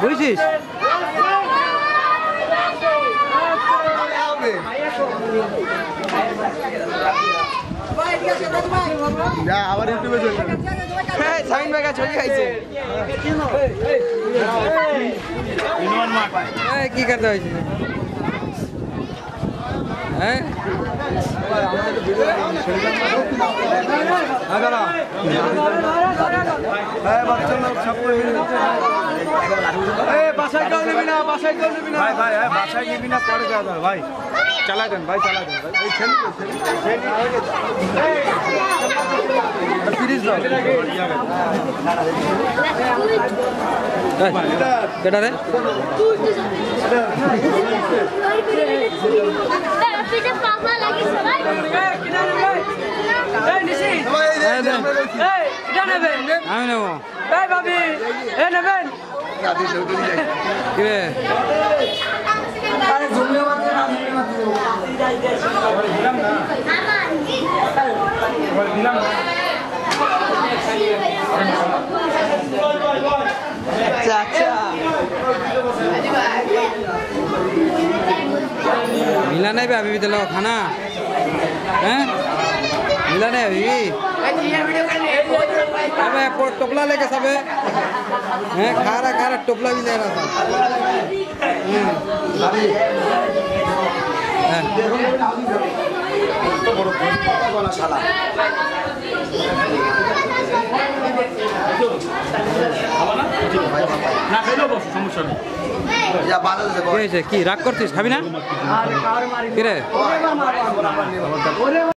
বুঝছিস? আবার ইউটিউবে চলে সাইন ভাই ছবি খাইছে কি করতে হয়েছে হ্যাঁ বাসায় কেউ নিবি না ভাই ভাই বাসায় নিবি না পরে যাওয়া যাবে ভাই চালা দেন ভাই কেটা রে আমি নেব নেবেন मिला नहीं अभी भी दिलो खाना हैं मिला नहीं अभी अबे टोपला लेके सब हैं खा रहा टोपला भी ले रहा था কি রাগ করছিস খাবি না কি রে